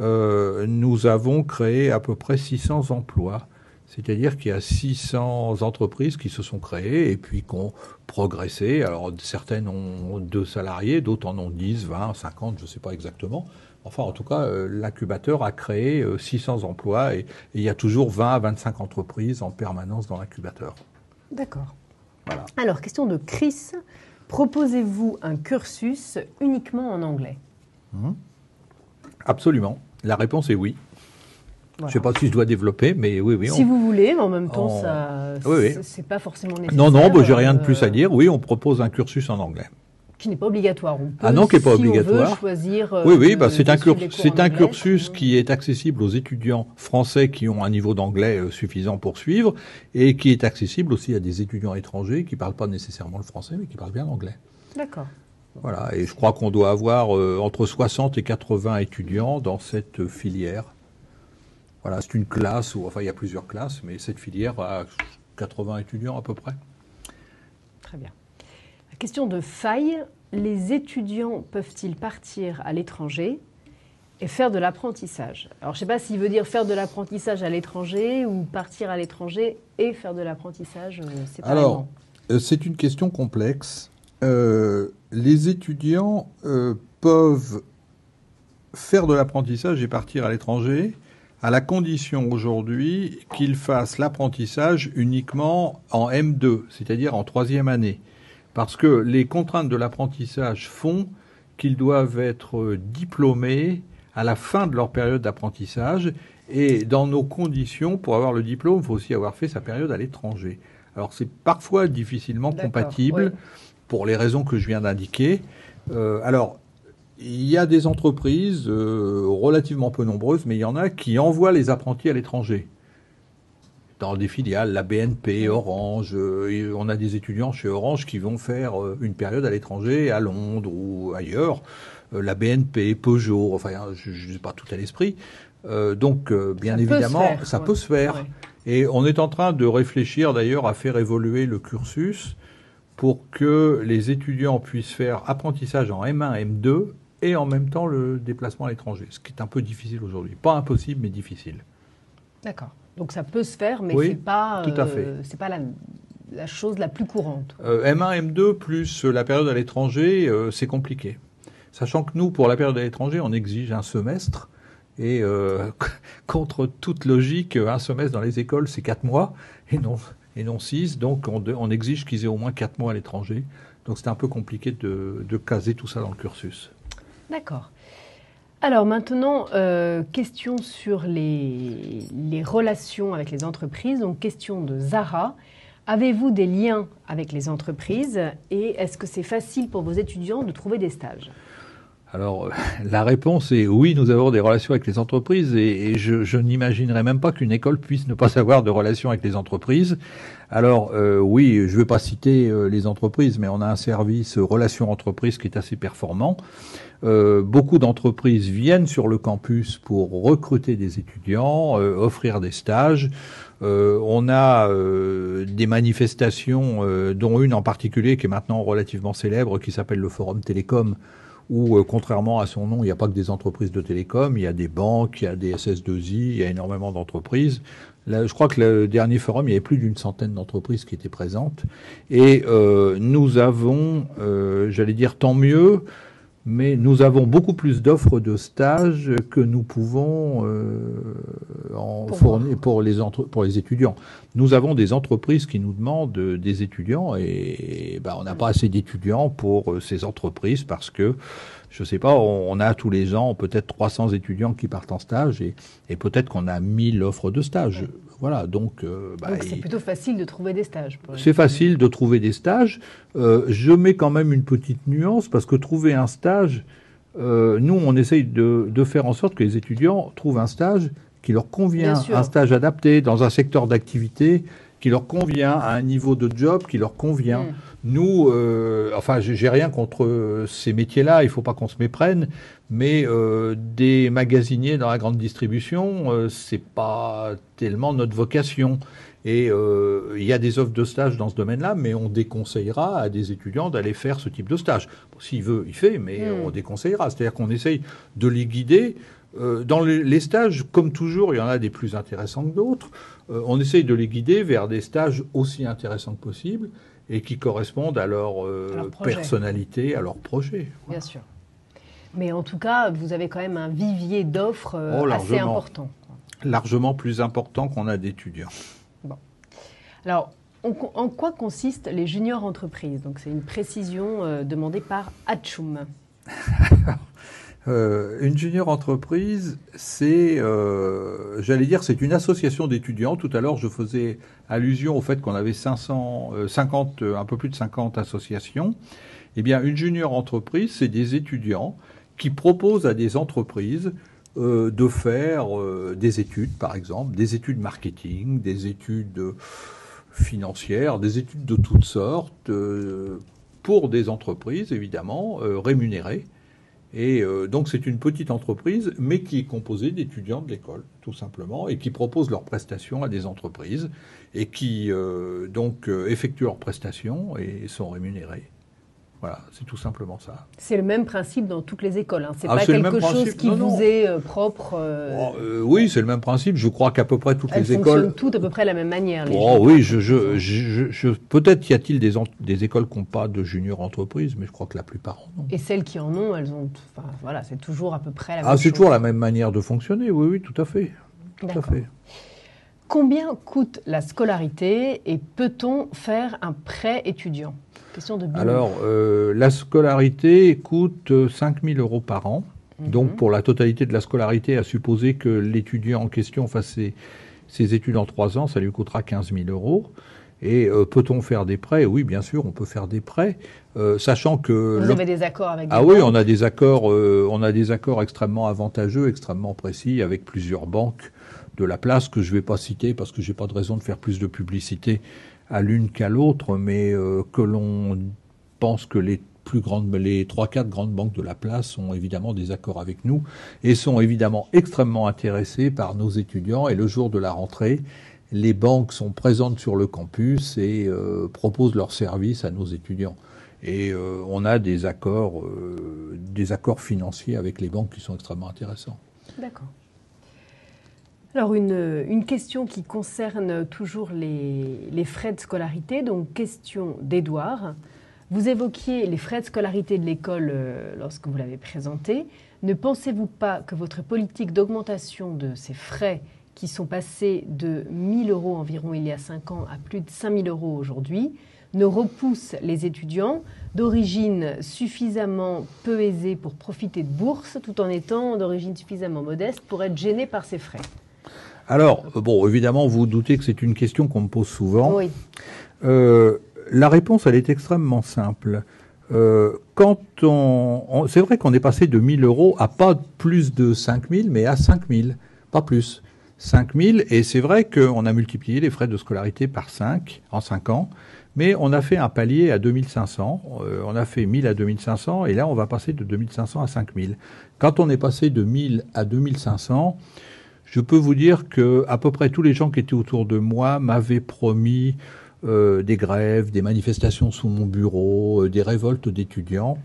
nous avons créé à peu près 600 emplois. C'est-à-dire qu'il y a 600 entreprises qui se sont créées et puis qui ont progressé. Alors certaines ont 2 salariés, d'autres en ont 10, 20, 50, je ne sais pas exactement. Enfin, en tout cas, l'incubateur a créé 600 emplois et il y a toujours 20 à 25 entreprises en permanence dans l'incubateur. D'accord. Voilà. Alors, question de Chris. Proposez-vous un cursus uniquement en anglais ? Absolument. La réponse est oui. Voilà. Je ne sais pas si je dois développer, mais oui. Si vous voulez, mais en même temps, c'est pas forcément nécessaire. Non, j'ai rien de plus à dire. Oui, on propose un cursus en anglais. Qui n'est pas obligatoire. On peut, qui n'est pas obligatoire. On veut choisir. C'est un cursus qui est accessible aux étudiants français qui ont un niveau d'anglais suffisant pour suivre et qui est accessible aussi à des étudiants étrangers qui ne parlent pas nécessairement le français, mais qui parlent bien l'anglais. D'accord. Voilà, et je crois qu'on doit avoir entre 60 et 80 étudiants dans cette filière. Voilà, c'est une classe, il y a plusieurs classes, mais cette filière a 80 étudiants à peu près. Très bien. La question de Faille, les étudiants peuvent-ils partir à l'étranger et faire de l'apprentissage ? Alors, je ne sais pas s'il veut dire faire de l'apprentissage à l'étranger ou partir à l'étranger et faire de l'apprentissage séparément. Alors, c'est une question complexe. Les étudiants peuvent faire de l'apprentissage et partir à l'étranger à la condition aujourd'hui qu'ils fassent l'apprentissage uniquement en M2, c'est-à-dire en 3e année. Parce que les contraintes de l'apprentissage font qu'ils doivent être diplômés à la fin de leur période d'apprentissage. Et dans nos conditions, pour avoir le diplôme, il faut aussi avoir fait sa période à l'étranger. Alors c'est parfois difficilement compatible pour les raisons que je viens d'indiquer. Alors, il y a des entreprises relativement peu nombreuses, mais il y en a qui envoient les apprentis à l'étranger. Dans des filiales, la BNP, Orange, on a des étudiants chez Orange qui vont faire une période à l'étranger, à Londres ou ailleurs. La BNP, Peugeot, enfin, je n'ai pas tout à l'esprit. Donc, bien évidemment, ça peut se faire. Ouais. Et on est en train de réfléchir d'ailleurs à faire évoluer le cursus pour que les étudiants puissent faire apprentissage en M1, M2 et en même temps le déplacement à l'étranger, ce qui est un peu difficile aujourd'hui. Pas impossible, mais difficile. D'accord. Donc ça peut se faire, mais oui, c'est pas la chose la plus courante. M1, M2 plus la période à l'étranger, c'est compliqué. Sachant que nous, pour la période à l'étranger, on exige un semestre. Et contre toute logique, un semestre dans les écoles, c'est 4 mois et non 6. Donc on exige qu'ils aient au moins 4 mois à l'étranger. Donc c'est un peu compliqué de caser tout ça dans le cursus. D'accord. Alors maintenant, question sur les relations avec les entreprises. Donc question de Zara. Avez-vous des liens avec les entreprises et est-ce que c'est facile pour vos étudiants de trouver des stages ? Alors, la réponse est oui, nous avons des relations avec les entreprises et je n'imaginerais même pas qu'une école puisse ne pas avoir de relations avec les entreprises. Alors, oui, je ne vais pas citer les entreprises, mais on a un service relations entreprises qui est assez performant. Beaucoup d'entreprises viennent sur le campus pour recruter des étudiants, offrir des stages. On a des manifestations, dont une en particulier qui est maintenant relativement célèbre, qui s'appelle le Forum Télécom, où, contrairement à son nom, il n'y a pas que des entreprises de télécom, il y a des banques, il y a des SS2I, il y a énormément d'entreprises. Là, je crois que le dernier forum, il y avait plus d'100 d'entreprises qui étaient présentes. Et nous avons, j'allais dire tant mieux, mais nous avons beaucoup plus d'offres de stages que nous pouvons en fournir pour les étudiants. Nous avons des entreprises qui nous demandent des étudiants et on n'a pas assez d'étudiants pour ces entreprises parce que, je sais pas, on a tous les ans peut-être 300 étudiants qui partent en stage et peut-être qu'on a 1000 offres de stage. Ouais. Voilà, donc c'est plutôt facile de trouver des stages. C'est facile de trouver des stages. Je mets quand même une petite nuance parce que trouver un stage, nous on essaye de faire en sorte que les étudiants trouvent un stage qui leur convient, un stage adapté dans un secteur d'activité qui leur convient, à un niveau de job qui leur convient. Nous, j'ai rien contre ces métiers-là, il ne faut pas qu'on se méprenne, mais des magasiniers dans la grande distribution, c'est pas tellement notre vocation. Et il y a des offres de stage dans ce domaine-là, mais on déconseillera à des étudiants d'aller faire ce type de stage. Bon, s'il veut, il fait, mais on déconseillera. C'est-à-dire qu'on essaye de les guider. Dans les stages, comme toujours, il y en a des plus intéressants que d'autres. On essaye de les guider vers des stages aussi intéressants que possible et qui correspondent à leur personnalité, à leur projet. Bien sûr. Mais en tout cas, vous avez quand même un vivier d'offres assez important. Largement plus important qu'on a d'étudiants. Bon. Alors, en quoi consistent les juniors entreprises ? Donc, c'est une précision demandée par Hatchoum. Une junior entreprise, c'est, j'allais dire, c'est une association d'étudiants. Tout à l'heure, je faisais allusion au fait qu'on avait un peu plus de 50 associations. Eh bien, une junior entreprise, c'est des étudiants qui proposent à des entreprises de faire des études, par exemple, des études marketing, des études financières, des études de toutes sortes, pour des entreprises, évidemment, rémunérées. Et donc c'est une petite entreprise, mais qui est composée d'étudiants de l'école, tout simplement, et qui proposent leurs prestations à des entreprises, et qui effectuent leurs prestations et sont rémunérés. Voilà, c'est tout simplement ça. C'est le même principe dans toutes les écoles, hein. C'est pas quelque chose qui vous est propre. Oui, c'est le même principe. Je crois qu'à peu près toutes les écoles fonctionnent toutes à peu près de la même manière. Oui, peut-être y a-t-il des écoles qui n'ont pas de junior entreprise, mais je crois que la plupart en ont. Et celles qui en ont, elles ont. Enfin, voilà, c'est toujours à peu près la même chose. C'est toujours la même manière de fonctionner. Oui, tout à fait. Tout à fait. Combien coûte la scolarité et peut-on faire un prêt étudiant ? Question de Bino. Alors, la scolarité coûte 5 000 € par an. Donc, pour la totalité de la scolarité, à supposer que l'étudiant en question fasse ses études en 3 ans, ça lui coûtera 15 000 €. Et peut-on faire des prêts? Oui, bien sûr, on peut faire des prêts, sachant que... Vous avez des accords avec des Ah oui, banques? on a des accords extrêmement avantageux, extrêmement précis, avec plusieurs banques de la place que je ne vais pas citer parce que j'ai pas de raison de faire plus de publicité à l'une qu'à l'autre, mais que l'on pense que les 3-4 grandes banques de la place ont évidemment des accords avec nous et sont évidemment extrêmement intéressées par nos étudiants. Et le jour de la rentrée, les banques sont présentes sur le campus et proposent leurs services à nos étudiants. Et on a des accords financiers avec les banques qui sont extrêmement intéressants. D'accord. Alors, une question qui concerne toujours les frais de scolarité. Donc, question d'Édouard. Vous évoquiez les frais de scolarité de l'école lorsque vous l'avez présenté. Ne pensez-vous pas que votre politique d'augmentation de ces frais, qui sont passés de 1 000 € environ il y a 5 ans à plus de 5 000 € aujourd'hui, ne repousse les étudiants d'origine suffisamment peu aisée pour profiter de bourses, tout en étant d'origine suffisamment modeste pour être gênés par ces frais? Alors, bon, évidemment, vous vous doutez que c'est une question qu'on me pose souvent. Oui. La réponse, elle est extrêmement simple. Quand c'est vrai qu'on est passé de 1 000 € à pas plus de 5 000, mais à 5 000, pas plus. 5 000, et c'est vrai qu'on a multiplié les frais de scolarité par 5 en 5 ans, mais on a fait un palier à 2 500, on a fait 1 000 à 2 500, et là on va passer de 2 500 à 5 000. Quand on est passé de 1 000 à 2 500, je peux vous dire que à peu près tous les gens qui étaient autour de moi m'avaient promis des grèves, des manifestations sous mon bureau, des révoltes d'étudiants.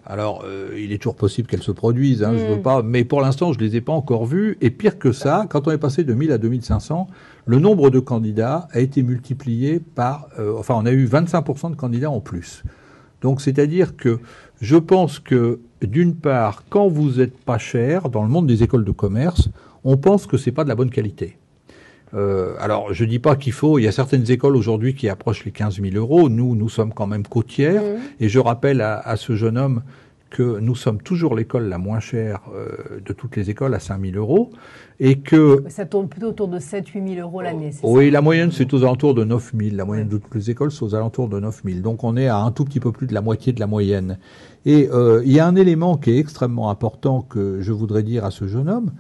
Alors, il est toujours possible qu'elles se produisent, je veux pas, mais pour l'instant, je les ai pas encore vues. Et pire que ça, quand on est passé de 1000 à 2500, le nombre de candidats a été multiplié par, on a eu 25% de candidats en plus. Donc, c'est-à-dire que je pense que, d'une part, quand vous êtes pas cher, dans le monde des écoles de commerce, on pense que c'est pas de la bonne qualité. Alors, je dis pas il y a certaines écoles aujourd'hui qui approchent les 15 000 €. Nous sommes quand même côtières. Et je rappelle à ce jeune homme que nous sommes toujours l'école la moins chère de toutes les écoles, à 5 000 €. Et que... Ça tourne plutôt autour de 7-8 000 € l'année, c'est oui, ça? la moyenne, c'est aux alentours de 9 000. La moyenne de toutes les écoles, c'est aux alentours de 9 000. Donc, on est à un tout petit peu plus de la moitié de la moyenne. Et il y a un élément qui est extrêmement important que je voudrais dire à ce jeune homme.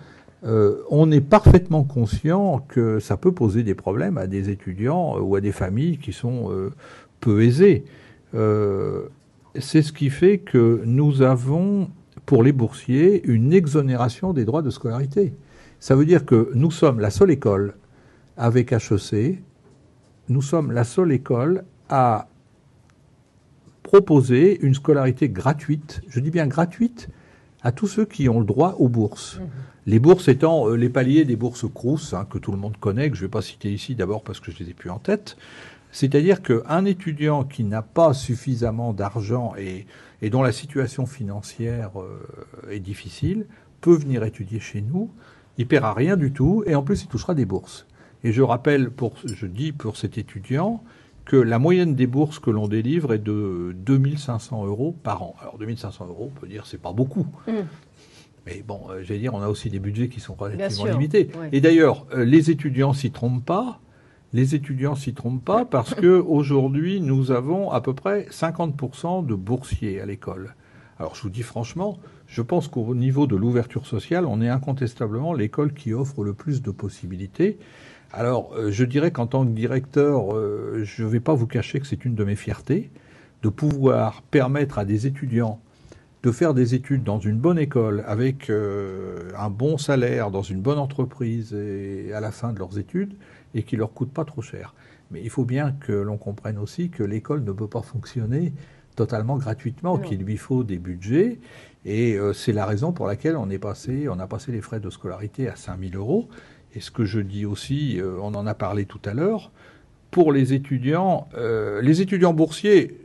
On est parfaitement conscient que ça peut poser des problèmes à des étudiants ou à des familles qui sont peu aisées. C'est ce qui fait que nous avons, pour les boursiers, une exonération des droits de scolarité. Ça veut dire que nous sommes la seule école avec HEC, nous sommes la seule école à proposer une scolarité gratuite, je dis bien gratuite, à tous ceux qui ont le droit aux bourses. Les bourses étant les paliers des bourses Crous, que tout le monde connaît, que je ne vais pas citer ici d'abord parce que je les ai plus en tête. C'est-à-dire qu'un étudiant qui n'a pas suffisamment d'argent et dont la situation financière est difficile peut venir étudier chez nous. Il ne paiera rien du tout et en plus il touchera des bourses. Et je rappelle, je dis pour cet étudiant, que la moyenne des bourses que l'on délivre est de 2 500 € par an. Alors 2 500 €, on peut dire c'est pas beaucoup. Mais bon, j'allais dire, on a aussi des budgets qui sont relativement limités. Oui. Et d'ailleurs, les étudiants s'y trompent pas. Les étudiants s'y trompent pas parce que aujourd'hui, nous avons à peu près 50% de boursiers à l'école. Alors, je vous dis franchement, je pense qu'au niveau de l'ouverture sociale, on est incontestablement l'école qui offre le plus de possibilités. Alors, je dirais qu'en tant que directeur, je ne vais pas vous cacher que c'est une de mes fiertés de pouvoir permettre à des étudiants de faire des études dans une bonne école avec un bon salaire, dans une bonne entreprise et à la fin de leurs études et qui leur coûte pas trop cher. Mais il faut bien que l'on comprenne aussi que l'école ne peut pas fonctionner totalement gratuitement, qu'il lui faut des budgets et c'est la raison pour laquelle on a passé les frais de scolarité à 5 000 €. Et ce que je dis aussi, on en a parlé tout à l'heure, pour les étudiants boursiers,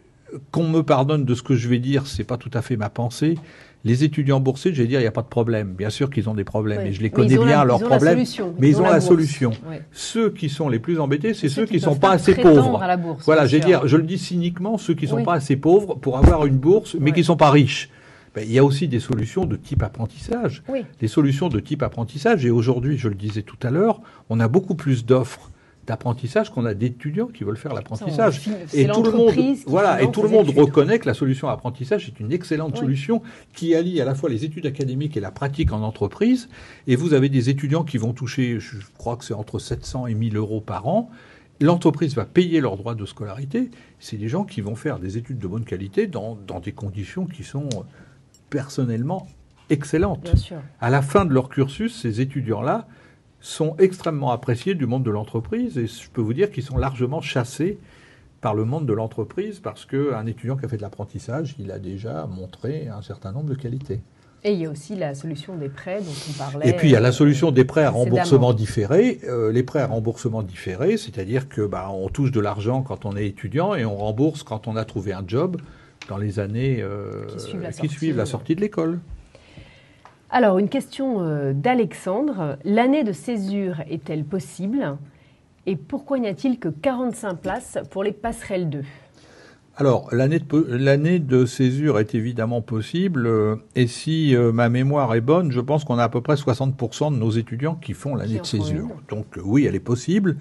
qu'on me pardonne de ce que je vais dire, c'est pas tout à fait ma pensée. Les étudiants boursiers, je vais dire, il n'y a pas de problème. Bien sûr qu'ils ont des problèmes, et je les connais bien, leurs problèmes. Mais ils ont la solution. Oui. Ceux qui sont les plus embêtés, c'est ceux qui ne sont pas assez pauvres. À la bourse, voilà, je le dis cyniquement, ceux qui ne sont pas assez pauvres pour avoir une bourse, mais qui ne sont pas riches. Il y a aussi des solutions de type apprentissage. Des solutions de type apprentissage. Et aujourd'hui, je le disais tout à l'heure, on a beaucoup plus d'offres d'apprentissage qu'on a d'étudiants qui veulent faire l'apprentissage. Et tout le monde reconnaît que la solution apprentissage est une excellente solution qui allie à la fois les études académiques et la pratique en entreprise. Et vous avez des étudiants qui vont toucher, je crois que c'est entre 700 et 1000 euros par an. L'entreprise va payer leurs droits de scolarité. C'est des gens qui vont faire des études de bonne qualité dans des conditions qui sont personnellement excellentes. Bien sûr. À la fin de leur cursus, ces étudiants-là sont extrêmement appréciés du monde de l'entreprise et je peux vous dire qu'ils sont largement chassés par le monde de l'entreprise parce qu'un étudiant qui a fait de l'apprentissage, il a déjà montré un certain nombre de qualités. Et il y a aussi la solution des prêts dont on parlait. Et puis il y a la solution des prêts à remboursement différé. Les prêts à remboursement différé, c'est-à-dire que on touche de l'argent quand on est étudiant et on rembourse quand on a trouvé un job dans les années qui suivent la sortie de l'école. Alors, une question d'Alexandre. L'année de césure est-elle possible? Et pourquoi n'y a-t-il que 45 places pour les passerelles 2? Alors, l'année de césure est évidemment possible. Et si ma mémoire est bonne, je pense qu'on a à peu près 60% de nos étudiants qui font l'année de césure. Donc oui, elle est possible.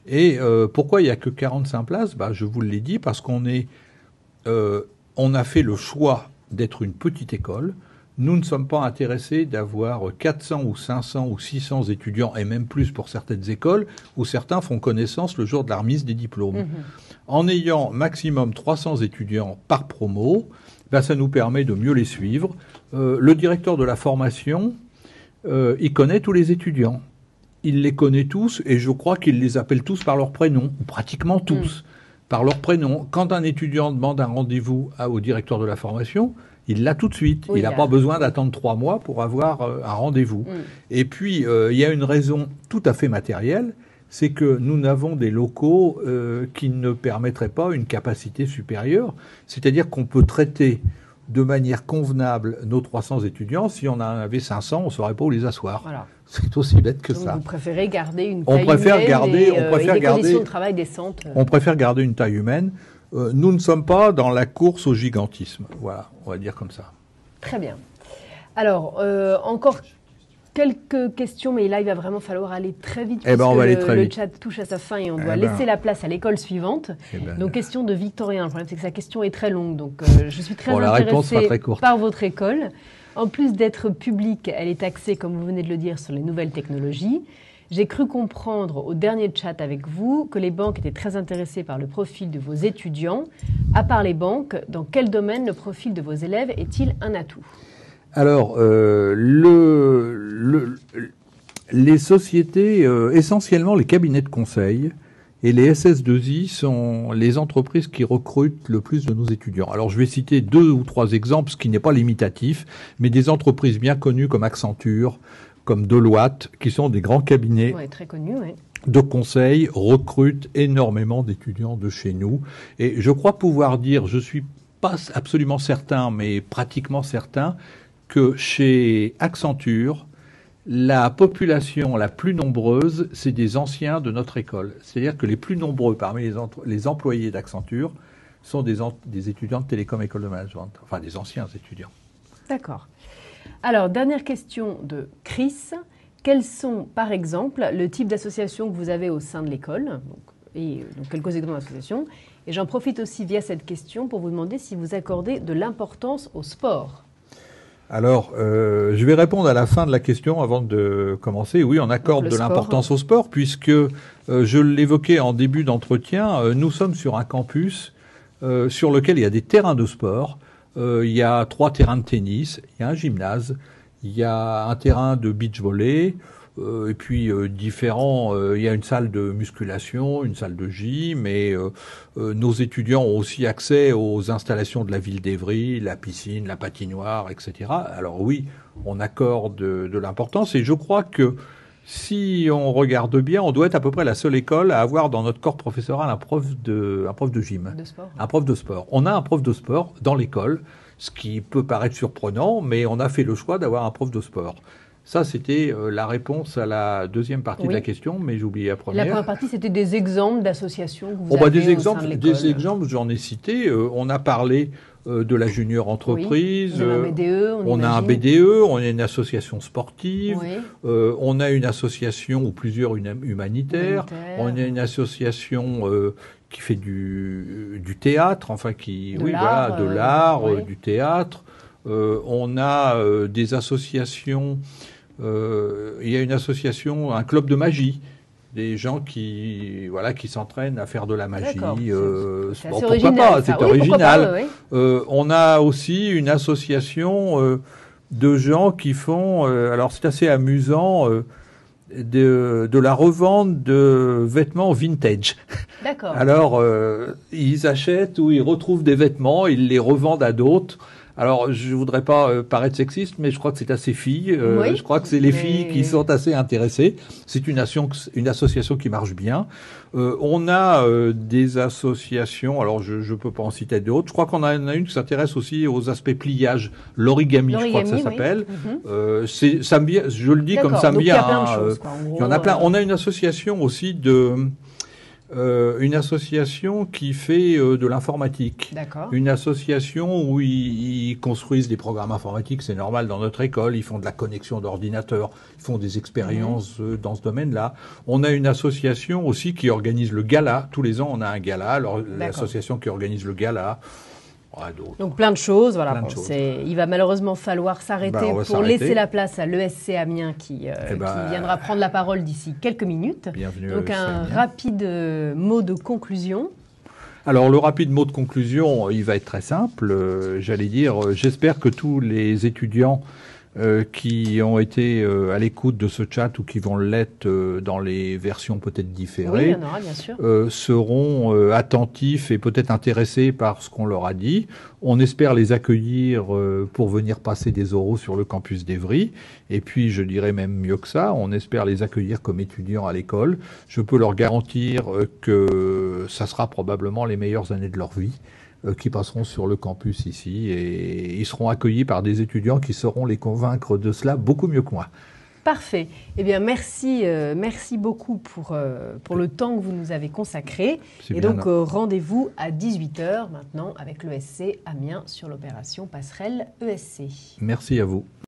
Et pourquoi il n'y a que 45 places? Je vous l'ai dit, parce qu'on a fait le choix d'être une petite école. Nous ne sommes pas intéressés d'avoir 400 ou 500 ou 600 étudiants, et même plus pour certaines écoles, où certains font connaissance le jour de la remise des diplômes. Mmh. En ayant maximum 300 étudiants par promo, ça nous permet de mieux les suivre. Le directeur de la formation, il connaît tous les étudiants. Il les connaît tous, et je crois qu'il les appelle tous par leur prénom, ou pratiquement tous, par leur prénom. Quand un étudiant demande un rendez-vous au directeur de la formation, il l'a tout de suite. Oui, il n'a pas besoin d'attendre 3 mois pour avoir un rendez-vous. Et puis, il y a une raison tout à fait matérielle, c'est que nous n'avons des locaux qui ne permettraient pas une capacité supérieure. C'est-à-dire qu'on peut traiter de manière convenable nos 300 étudiants. Si on en avait 500, on ne saurait pas où les asseoir. Voilà. C'est aussi bête que ça. Vous préférez garder une taille humaine et des conditions de travail décentes. On préfère garder une taille humaine. Nous ne sommes pas dans la course au gigantisme. Voilà, on va dire comme ça. Très bien. Alors, encore quelques questions, mais là, il va vraiment falloir aller très vite puisque le chat touche à sa fin et on doit laisser la place à l'école suivante. Donc, question de Victorien. Le problème, c'est que sa question est très longue, donc je suis très intéressée par votre école. En plus d'être publique, elle est axée, comme vous venez de le dire, sur les nouvelles technologies. J'ai cru comprendre au dernier chat avec vous que les banques étaient très intéressées par le profil de vos étudiants. À part les banques, dans quel domaine le profil de vos élèves est-il un atout? Alors, les sociétés, essentiellement les cabinets de conseil et les SS2I sont les entreprises qui recrutent le plus de nos étudiants. Alors, je vais citer 2 ou 3 exemples, ce qui n'est pas limitatif, mais des entreprises bien connues comme Accenture, comme Deloitte, qui sont des grands cabinets très connus, de conseil, recrutent énormément d'étudiants de chez nous. Et je crois pouvoir dire, je suis pas absolument certain, mais pratiquement certain, que chez Accenture, la population la plus nombreuse, c'est des anciens de notre école. C'est-à-dire que les plus nombreux parmi les employés d'Accenture sont des étudiants de Télécom École de Management, enfin des anciens étudiants. D'accord. Alors, dernière question de Chris. Quels sont, par exemple, le type d'association que vous avez au sein de l'école? Donc, quelques exemples d'associations. Et j'en profite aussi via cette question pour vous demander si vous accordez de l'importance au sport. Alors, je vais répondre à la fin de la question avant de commencer. Oui, on accorde de l'importance au sport puisque, je l'évoquais en début d'entretien, nous sommes sur un campus sur lequel il y a des terrains de sport. Il y a 3 terrains de tennis, il y a un gymnase, il y a un terrain de beach volley, et puis il y a une salle de musculation, une salle de gym, et nos étudiants ont aussi accès aux installations de la ville d'Évry, la piscine, la patinoire, etc. Alors oui, on accorde de l'importance, et je crois que si on regarde bien, on doit être à peu près la seule école à avoir dans notre corps professoral un prof de gym. Un prof de sport. On a un prof de sport dans l'école, ce qui peut paraître surprenant, mais on a fait le choix d'avoir un prof de sport. Ça, c'était la réponse à la deuxième partie de la question, mais j'ai oublié la première. La première partie, c'était des exemples d'associations que vous avez des au exemples, sein de l'école. des exemples, j'en ai cité. On a parlé de la junior entreprise. On a un BDE, on a un BDE, on a une association sportive, oui. On a une association ou plusieurs humanitaires, on a une association qui fait du théâtre, enfin de l'art, du théâtre. On a des associations. Il y a une association, un club de magie. Des gens qui s'entraînent à faire de la magie. Pourquoi pas, c'est original. On a aussi une association de gens qui font, alors c'est assez amusant, de la revente de vêtements vintage. D'accord. Alors, ils achètent ou ils retrouvent des vêtements, ils les revendent à d'autres. Alors, je voudrais pas paraître sexiste, mais je crois que c'est assez filles. Je crois que c'est les filles qui sont assez intéressées. C'est une association qui marche bien. On a des associations, alors je peux pas en citer d'autres. Je crois qu'on a une qui s'intéresse aussi aux aspects pliage, l'origami, je crois que ça s'appelle. Ça me vient, je le dis comme ça me vient. Il y en a plein. On a une association aussi une association qui fait de l'informatique. D'accord. Une association où ils construisent des programmes informatiques, c'est normal dans notre école, ils font de la connexion d'ordinateurs, ils font des expériences dans ce domaine-là. On a une association aussi qui organise le gala. Tous les ans, on a un gala. Alors, l'association qui organise le gala. Donc plein de choses, voilà. Il va malheureusement falloir s'arrêter pour laisser la place à l'ESC Amiens qui viendra prendre la parole d'ici quelques minutes. Bienvenue. Donc un rapide mot de conclusion. Alors le rapide mot de conclusion, il va être très simple. J'allais dire, j'espère que tous les étudiants qui ont été à l'écoute de ce chat ou qui vont l'être dans les versions peut-être différées, il y en aura, bien sûr. Seront attentifs et peut-être intéressés par ce qu'on leur a dit. On espère les accueillir pour venir passer des oraux sur le campus d'Evry. Et puis, je dirais même mieux que ça, on espère les accueillir comme étudiants à l'école. Je peux leur garantir que ça sera probablement les meilleures années de leur vie qui passeront sur le campus ici et ils seront accueillis par des étudiants qui sauront les convaincre de cela beaucoup mieux que moi. Parfait. Eh bien, merci beaucoup pour le temps que vous nous avez consacré. Et donc, rendez-vous à 18h maintenant avec l'ESC Amiens sur l'opération Passerelle ESC. Merci à vous.